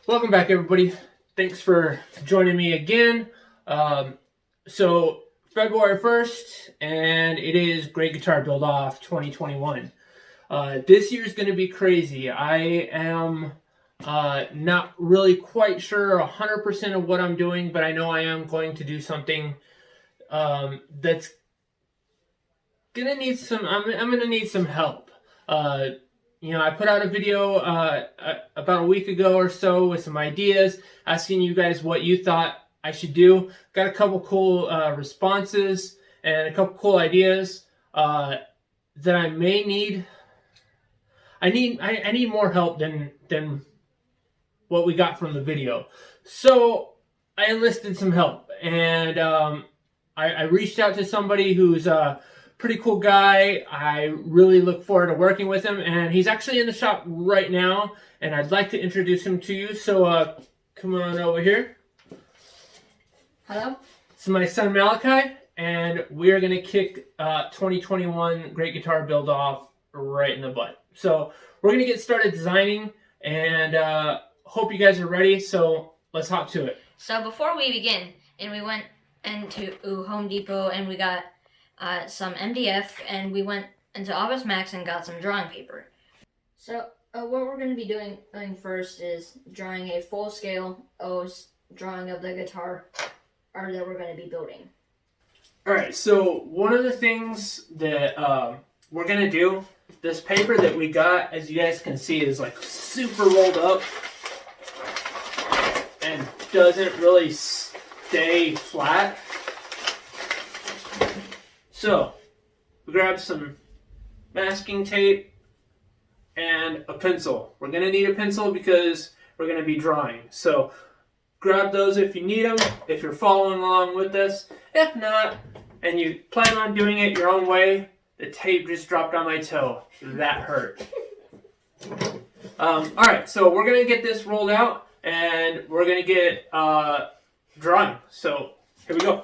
Welcome back, everybody. Thanks for joining me again. So February 1st, and it is Great Guitar Build Off 2021. This year is going to be crazy. I am not really quite sure 100% of what I'm doing, but I know I am going to do something that's going to need some. I'm going to need some help. I put out a video about a week ago or so with some ideas, asking you guys what you thought I should do. Got a couple cool responses and a couple cool ideas that I may need. I need more help than what we got from the video. So I enlisted some help, and I reached out to somebody who's pretty cool guy. I really look forward to working with him, and he's actually in the shop right now, and I'd like to introduce him to you. So come on over here. Hello. This is my son Malachi, and we're going to kick 2021 Great Guitar Build Off right in the butt. So we're going to get started designing, and hope you guys are ready, so let's hop to it. So before we begin, and we went into Home Depot and we got some MDF, and we went into Office Max and got some drawing paper. So what we're going to be doing first is drawing a full-scale drawing of the guitar that we're going to be building. Alright, so one of the things that we're going to do, this paper that we got, as you guys can see, is like super rolled up and doesn't really stay flat. So, we grabbed some masking tape and a pencil. We're going to need a pencil because we're going to be drawing. So, grab those if you need them, if you're following along with this. If not, and you plan on doing it your own way, the tape just dropped on my toe. That hurt. Alright, so we're going to get this rolled out, and we're going to get drawing. So, here we go.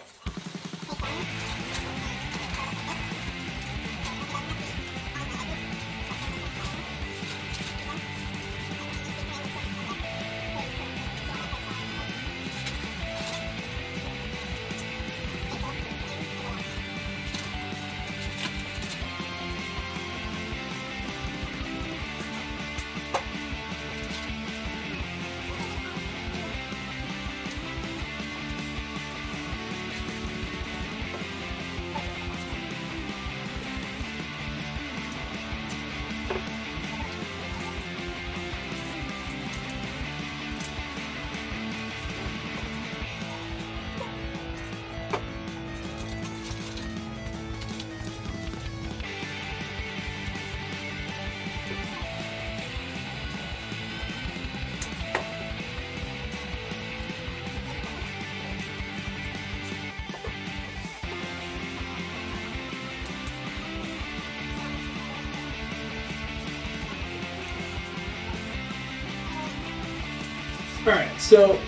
Alright, so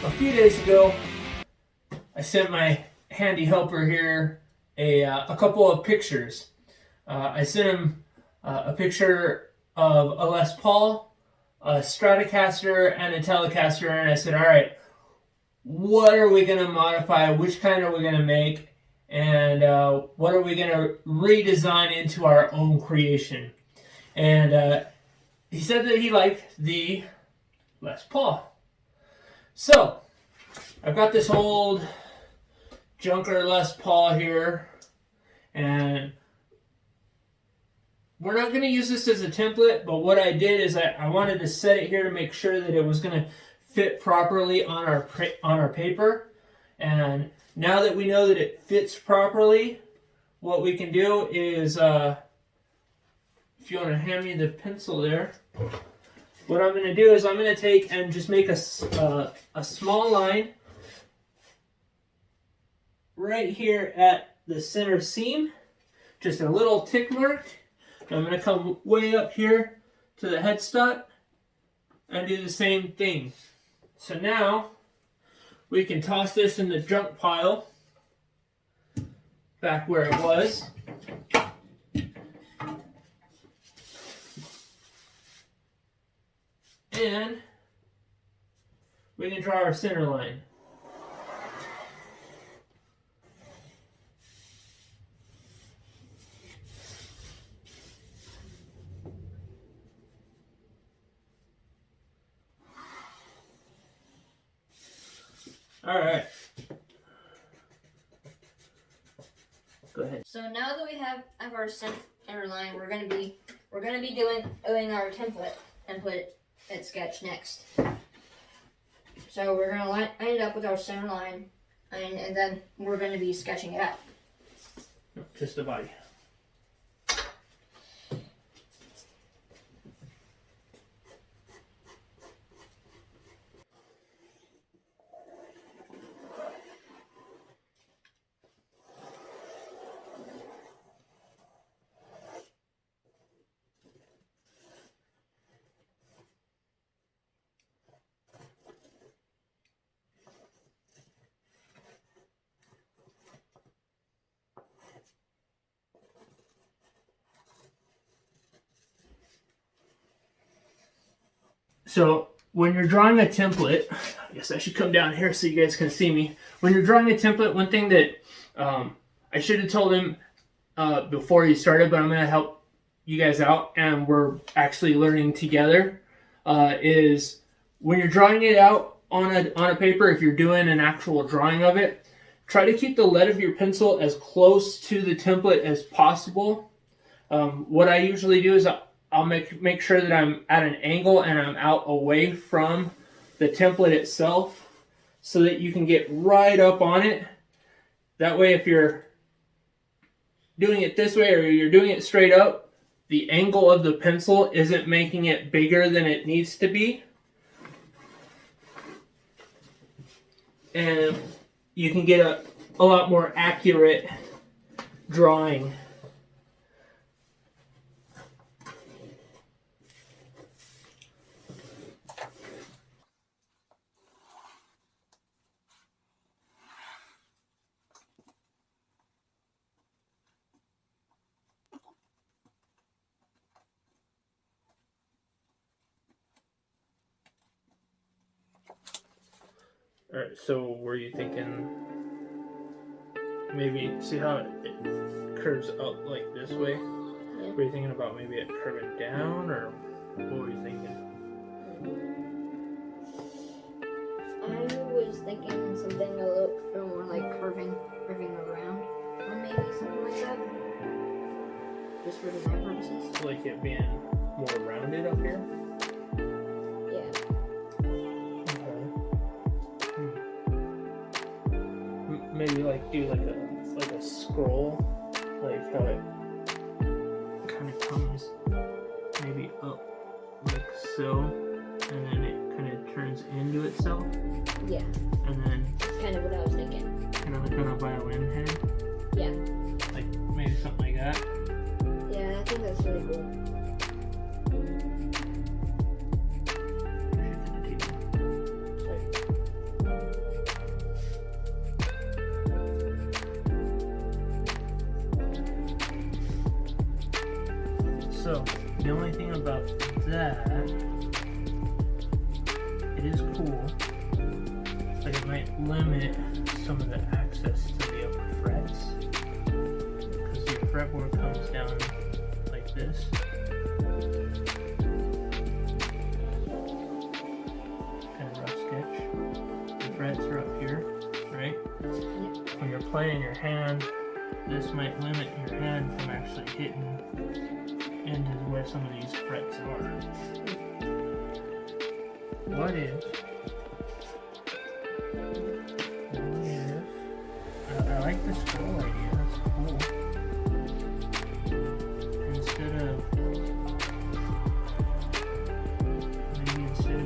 a few days ago, I sent my handy helper here a couple of pictures. I sent him a picture of a Les Paul, a Stratocaster, and a Telecaster, and I said, alright, what are we going to modify? Which kind are we going to make? And what are we going to redesign into our own creation? And he said that he liked the Les Paul. So, I've got this old junker Les Paul here, and we're not going to use this as a template, but what I did is I wanted to set it here to make sure that it was going to fit properly on our paper. And now that we know that it fits properly, what we can do is, if you want to hand me the pencil there, what I'm going to do is I'm going to take and just make a small line right here at the center seam, just a little tick mark. And I'm going to come way up here to the headstock and do the same thing. So now we can toss this in the junk pile back where it was. And we can draw our center line. All right. Go ahead. So now that we have our center line, we're gonna be doing our template sketch next. So we're gonna line it up with our center line, and then we're gonna be sketching it out. Just the body. So when you're drawing a template, I guess I should come down here so you guys can see me. When you're drawing a template, one thing that I should have told him before he started, but I'm going to help you guys out, and we're actually learning together, is when you're drawing it out on a paper, if you're doing an actual drawing of it, try to keep the lead of your pencil as close to the template as possible. What I usually do is I'll make sure that I'm at an angle and I'm out away from the template itself so that you can get right up on it. That way, if you're doing it this way or you're doing it straight up, the angle of the pencil isn't making it bigger than it needs to be. And you can get a lot more accurate drawing. All right, so were you thinking maybe, see how it curves up like this way? Yeah. Were you thinking about maybe it curving down, or what were you thinking? I was thinking something a little more like curving around, or maybe something like that. Just for design purposes. Like it being more rounded up here? Yeah. Maybe like do like a scroll, like how it kind of comes maybe up like so, and then it kind of turns into itself. Yeah. And then That's kind of what I was thinking. kind of violin head. Yeah. Like maybe something like that. Yeah, I think that's really cool. So, the only thing about that, it is cool, but it might limit some of the access to the upper frets, because your fretboard comes down like this. Kind of rough sketch. The frets are up here, right? When you're playing your hand, this might limit your hand from actually hitting into where some of these frets are. What if I like the scroll idea, that's cool. Instead of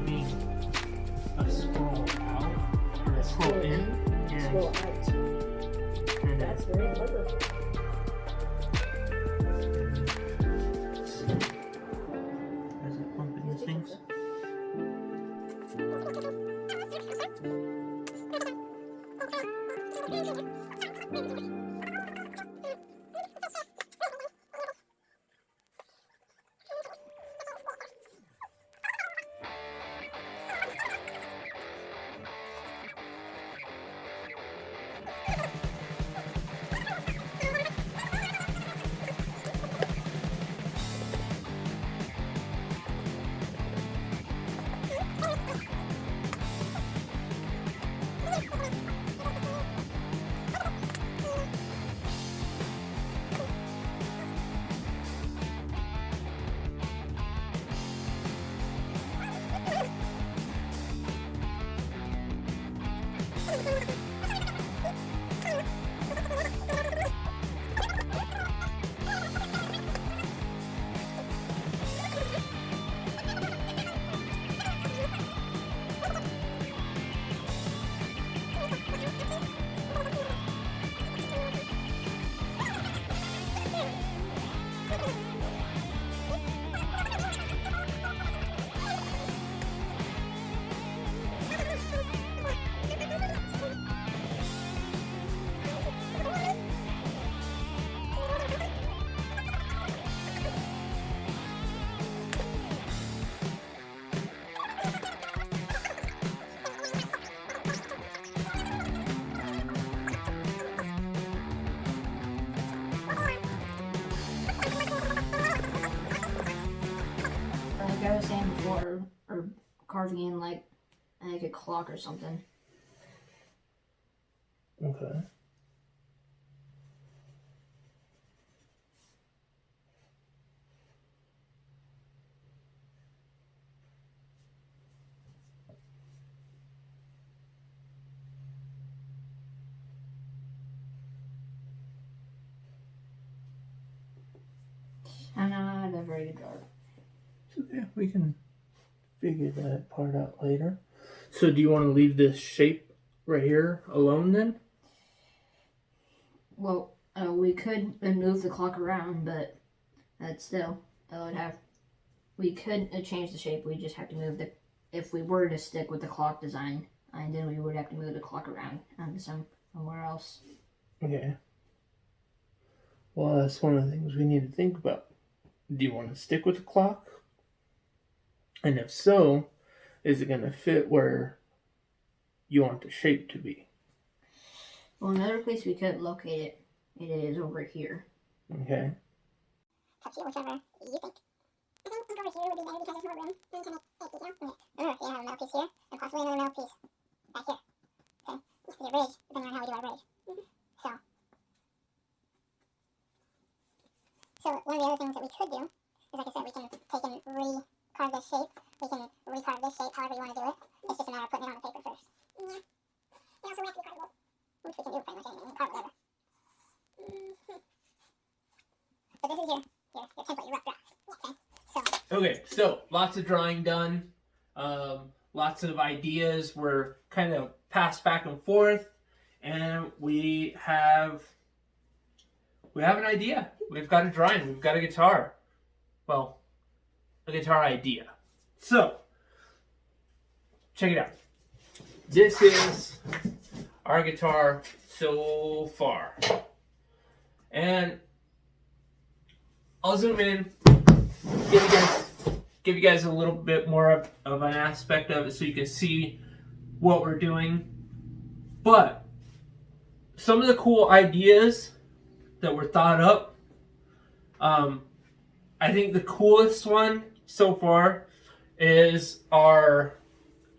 being a scroll out or a scroll in, yeah, Scroll out. That's very clever. As it bump into things. Like I was saying before, or carving in like a clock or something. Okay. I'm not a very good drawer. It's okay. We can figure that part out later. So do you want to leave this shape right here alone then? Well, we could move the clock around, but that's still, that would have, we could change the shape. We just have to move the, if we were to stick with the clock design, and then we would have to move the clock around somewhere else. Okay. Well, that's one of the things we need to think about. Do you want to stick with the clock? And if so, is it going to fit where you want the shape to be? Well, another place we could locate it is over here. Okay. Up to you, whichever you think. I think over here would be better because there's more room. Then can make it detail. Okay. Remember, you have a metal piece here, and possibly another metal piece back here. Okay. Because your bridge, depending on how we do our bridge. So one of the other things that we could do is, like I said, we can take and re-carve this shape. We can re-carve this shape however you want to do it. It's just a matter of putting it on the paper first. Yeah. And also we have to be carvable, which we can do pretty much anything. We can carve whatever. So this is your template, your rough draft. Okay. Okay, so lots of drawing done. Lots of ideas were kind of passed back and forth. And we have an idea. We've got a drawing. We've got a guitar. Well, a guitar idea. So, check it out. This is our guitar so far. And I'll zoom in, give you guys a little bit more of an aspect of it so you can see what we're doing. But some of the cool ideas that were thought up, I think the coolest one so far is our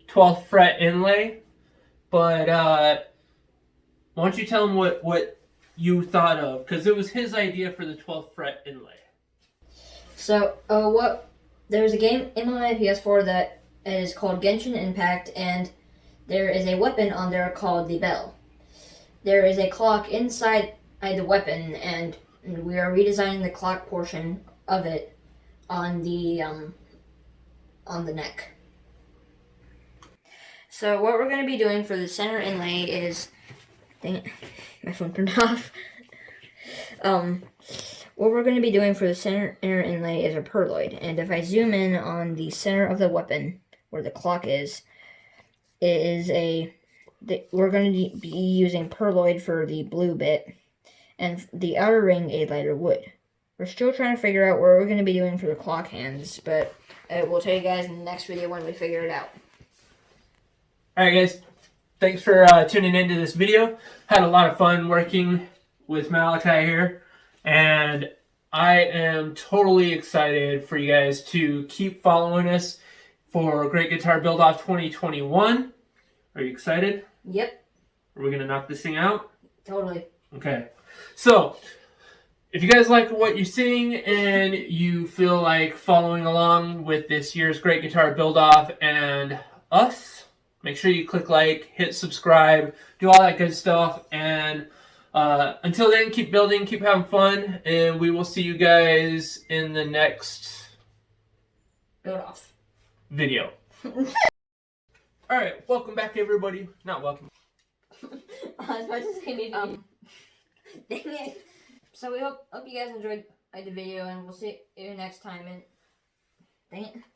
12th fret inlay. But why don't you tell him what you thought of? Because it was his idea for the 12th fret inlay. So, there's a game in my PS4 that is called Genshin Impact, and there is a weapon on there called the Bell. There is a clock inside the weapon, and we are redesigning the clock portion of it on the neck. So what we're going to be doing for the center inlay is, dang it, my phone turned off. What we're going to be doing for the center inlay is a perloid, and if I zoom in on the center of the weapon, where the clock is, we're going to be using perloid for the blue bit, and the outer ring a lighter wood. We're still trying to figure out what we're going to be doing for the clock hands, but we'll tell you guys in the next video when we figure it out. Alright guys, thanks for tuning into this video. Had a lot of fun working with Malachi here, and I am totally excited for you guys to keep following us for Great Guitar Build Off 2021. Are you excited? Yep. Are we going to knock this thing out? Totally. Okay. So, if you guys like what you're seeing and you feel like following along with this year's Great Guitar Build Off and us, Make sure you click like, hit subscribe, do all that good stuff. And until then, keep building, keep having fun, and we will see you guys in the next Build off. video. Alright, welcome back everybody. Not welcome. I was about to say maybe. Dang it. So we hope you guys enjoyed the video, and we'll see you next time. And dang it.